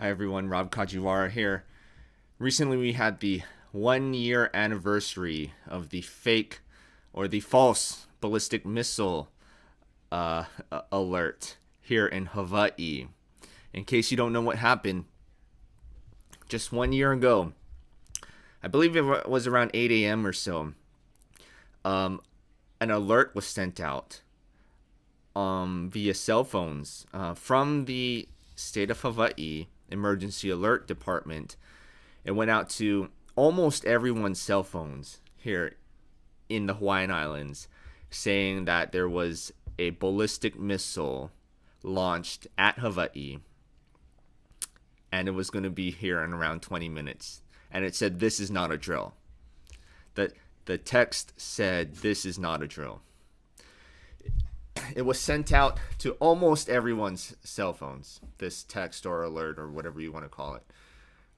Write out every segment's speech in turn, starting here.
Hi everyone, Rob Kajiwara here. Recently we had the 1 year anniversary of the fake or the false ballistic missile alert here in Hawaii. In case you don't know what happened, just 1 year ago, I believe it was around 8 a.m. or so, an alert was sent out via cell phones from the state of Hawaii Emergency Alert Department. It went out to almost everyone's cell phones here in the Hawaiian Islands, saying that there was a ballistic missile launched at Hawaii and it was going to be here in around 20 minutes. And it said, "This is not a drill." The text said, "This is not a drill." It was sent out to almost everyone's cell phones, this text or alert or whatever you want to call it.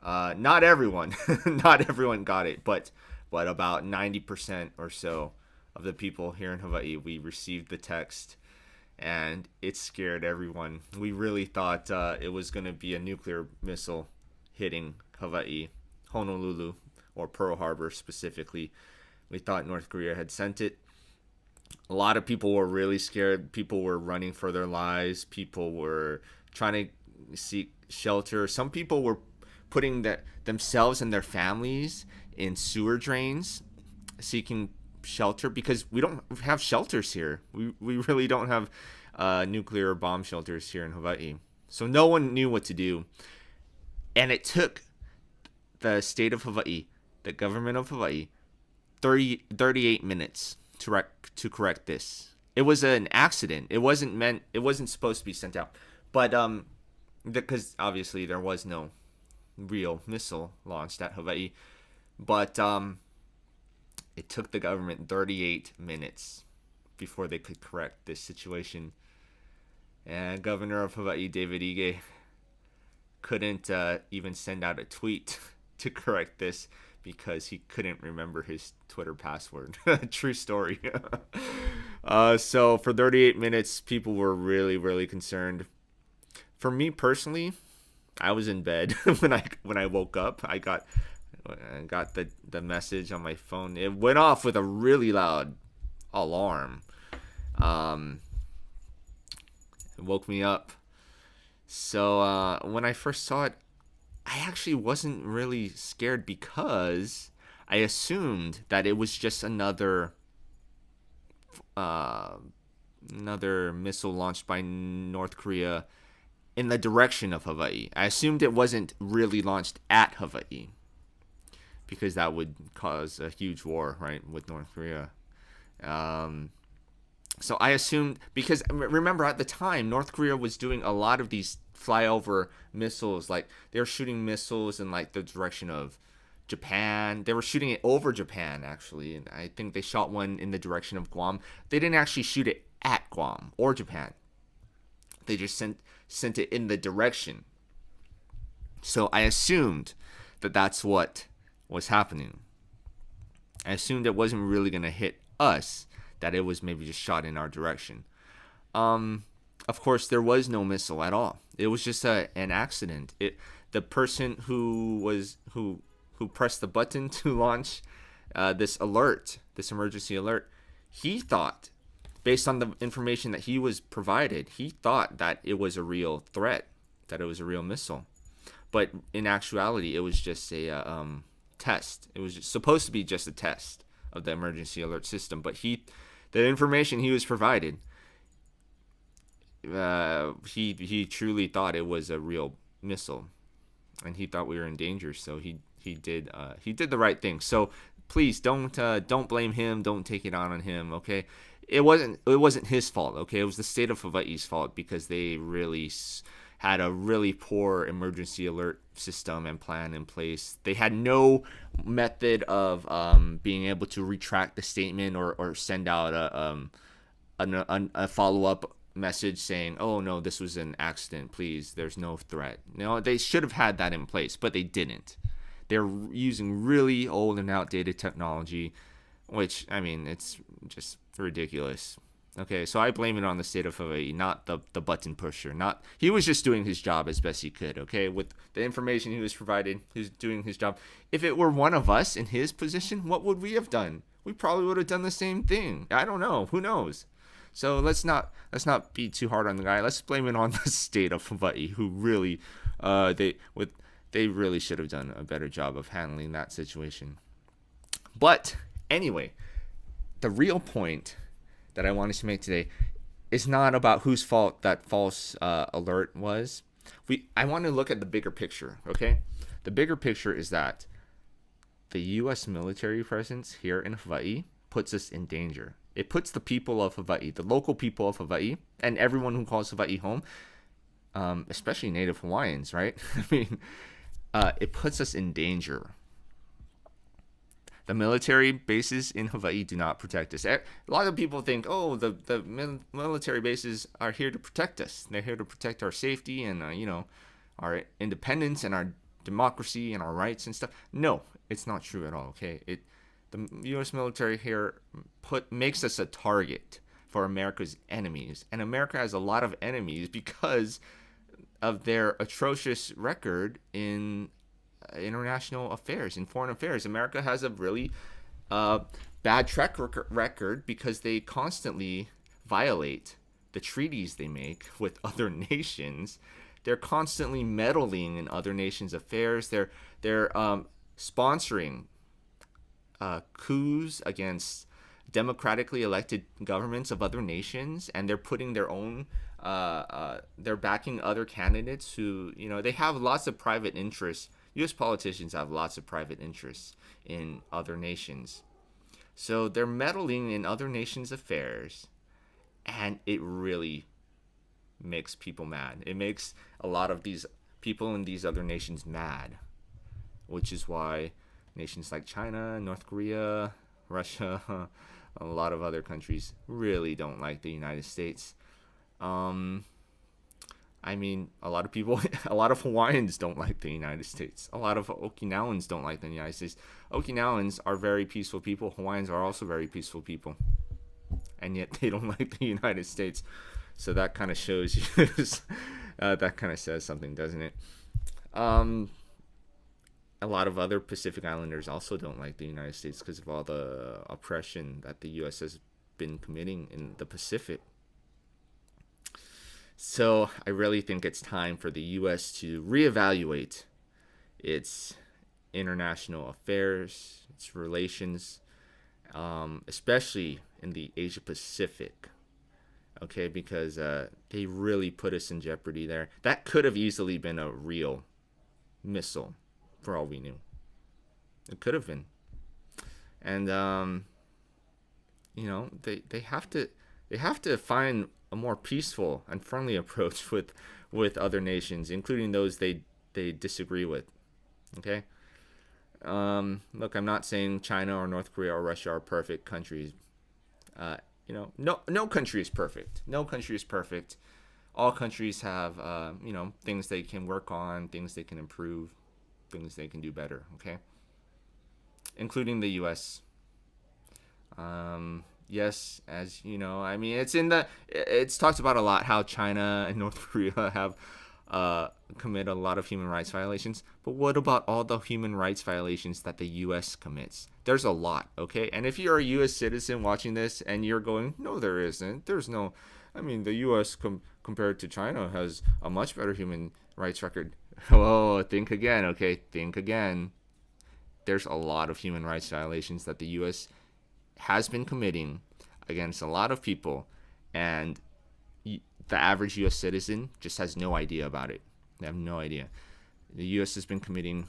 Not everyone, not everyone got it, but about 90% or so of the people here in Hawaii, we received the text, and it scared everyone. We really thought it was going to be a nuclear missile hitting Hawaii, Honolulu, or Pearl Harbor specifically. We thought North Korea had sent it. A lot of people were really scared. People were running for their lives. People were trying to seek shelter. Some people were putting themselves and their families in sewer drains, seeking shelter, because we don't have shelters here. We really don't have nuclear bomb shelters here in Hawaii. So no one knew what to do. And it took the state of Hawaii, the government of Hawaii, 38 minutes to correct this. It was an accident. It wasn't supposed to be sent out. But because obviously there was no real missile launched at Hawaii. But it took the government 38 minutes before they could correct this situation. And Governor of Hawaii, David Ige, couldn't even send out a tweet to correct this because he couldn't remember his Twitter password. True story. So for 38 minutes, people were really, really concerned. For me personally, I was in bed when I woke up. I got the message on my phone. It went off with a really loud alarm. It woke me up. So when I first saw it, I actually wasn't really scared because I assumed that it was just another missile launched by North Korea in the direction of Hawaii. I assumed it wasn't really launched at Hawaii because that would cause a huge war, right, with North Korea. So I assumed, because remember at the time, North Korea was doing a lot of these flyover missiles. Like they were shooting missiles in like the direction of Japan. They were shooting it over Japan actually, and I think they shot one in the direction of Guam. They didn't actually shoot it at Guam or Japan. They just sent it in the direction. So I assumed that that's what was happening. I assumed it wasn't really going to hit us, that it was maybe just shot in our direction. Of course, there was no missile at all. It was just an accident. The person who pressed the button to launch this emergency alert, he thought, based on the information that he was provided, he thought that it was a real threat, that it was a real missile. But in actuality, it was just a test. It was supposed to be just a test of the emergency alert system. But the information he was provided, he truly thought it was a real missile, and he thought we were in danger. So he did the right thing. So please don't blame him. Don't take it out on him. Okay, it wasn't his fault. Okay, it was the state of Hawaii's fault because they really had a really poor emergency alert system and plan in place. They had no method of being able to retract the statement or send out a follow-up message saying, "Oh no, this was an accident, please, there's no threat." No, they should have had that in place, but they didn't. They're using really old and outdated technology, which, I mean, it's just ridiculous. Okay, so I blame it on the state of Hawaii, not the button pusher. Not he was just doing his job as best he could. Okay, with the information he was provided, he was doing his job. If it were one of us in his position, what would we have done? We probably would have done the same thing. I don't know. Who knows? So let's not be too hard on the guy. Let's blame it on the state of Hawaii, who really, they really should have done a better job of handling that situation. But anyway, the real point that I wanted to make today is not about whose fault that false alert was. I want to look at the bigger picture. Okay, the bigger picture is that the U.S. military presence here in Hawaii puts us in danger. It puts the people of Hawaii, the local people of Hawaii, and everyone who calls Hawaii home, especially Native Hawaiians, right? I mean, it puts us in danger. The military bases in Hawaii do not protect us. A lot of people think, oh, the military bases are here to protect us. They're here to protect our safety and, our independence and our democracy and our rights and stuff. No, it's not true at all, okay? The U.S. military here makes us a target for America's enemies. And America has a lot of enemies because of their atrocious record in international affairs, in foreign affairs. America has a really bad track record because they constantly violate the treaties they make with other nations. They're constantly meddling in other nations' affairs. They're sponsoring coups against democratically elected governments of other nations, and they're putting their own they're backing other candidates who, they have lots of private interests. U.S. politicians have lots of private interests in other nations. So they're meddling in other nations' affairs, and it really makes people mad. It makes a lot of these people in these other nations mad, which is why nations like China, North Korea, Russia, a lot of other countries really don't like the United States. I mean, a lot of Hawaiians don't like the United States. A lot of Okinawans don't like the United States. Okinawans are very peaceful people. Hawaiians are also very peaceful people. And yet they don't like the United States. So that kind of shows you, that kind of says something, doesn't it? A lot of other Pacific Islanders also don't like the United States because of all the oppression that the U.S. has been committing in the Pacific. So I really think it's time for the U.S. to reevaluate its international affairs, its relations, especially in the Asia Pacific. Okay, because they really put us in jeopardy there. That could have easily been a real missile, for all we knew. It could have been. And they have to find a more peaceful and friendly approach with other nations, including those they disagree with. Okay. Look, I'm not saying China or North Korea or Russia are perfect countries. No country is perfect. No country is perfect. All countries have things they can work on, things they can improve, things they can do better. Okay. Including the U.S. Yes, as you know, I mean, it's talked about a lot how China and North Korea have commit a lot of human rights violations. But what about all the human rights violations that the U.S. commits? There's a lot, okay? And if you're a U.S. citizen watching this and you're going, no, there isn't. There's no, I mean, the U.S. compared to China has a much better human rights record. Oh, think again, okay? Think again. There's a lot of human rights violations that the U.S. has been committing against a lot of people, and the average U.S. citizen just has no idea about it. They have no idea. The U.S. has been committing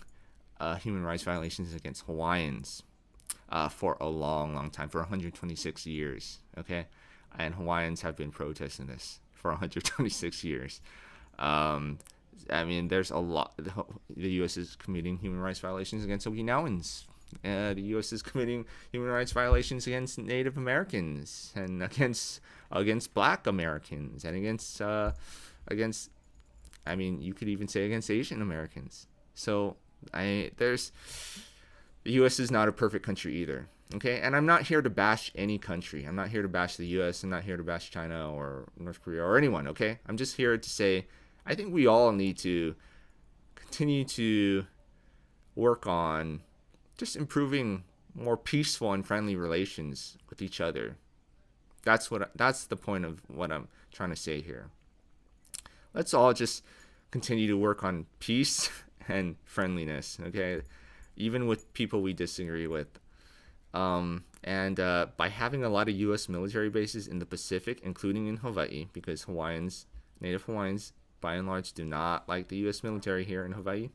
human rights violations against Hawaiians for a long, long time, for 126 years, okay? And Hawaiians have been protesting this for 126 years. I mean, there's a lot. The U.S. is committing human rights violations against Okinawans. The U.S. is committing human rights violations against Native Americans and against Black Americans and against I mean, you could even say against Asian Americans. So the U.S. is not a perfect country either. Okay, and I'm not here to bash any country. I'm not here to bash the US. I'm not here to bash China or North Korea or anyone, okay? I'm just here to say I think we all need to continue to work on just improving more peaceful and friendly relations with each other. That's the point of what I'm trying to say here. Let's all just continue to work on peace and friendliness, okay? Even with people we disagree with. And by having a lot of U.S. military bases in the Pacific, including in Hawaii, because Native Hawaiians, by and large, do not like the U.S. military here in Hawaii.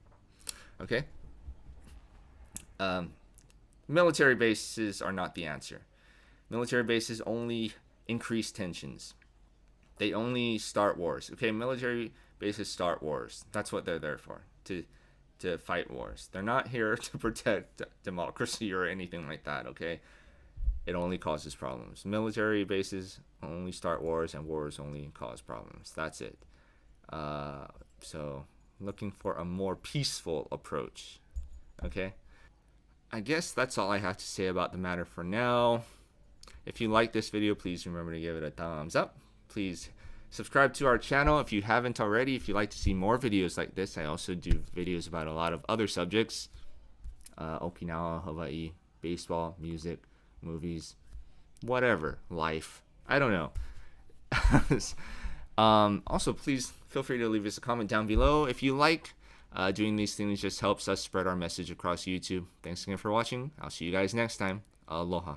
Okay? Military bases are not the answer. Military bases only increase tensions. They only start wars. Okay, military bases start wars. That's what they're there for, to fight wars. They're not here to protect democracy or anything like that, okay? It only causes problems. Military bases only start wars, and wars only cause problems. That's it. So, looking for a more peaceful approach, okay? I guess that's all I have to say about the matter for now. If you like this video, please remember to give it a thumbs up. Please subscribe to our channel if you haven't already. If you'd like to see more videos like this, I also do videos about a lot of other subjects. Okinawa, Hawaii, baseball, music, movies, whatever, life. I don't know. Also, please feel free to leave us a comment down below. If you like doing these things, just helps us spread our message across YouTube. Thanks again for watching. I'll see you guys next time. Aloha.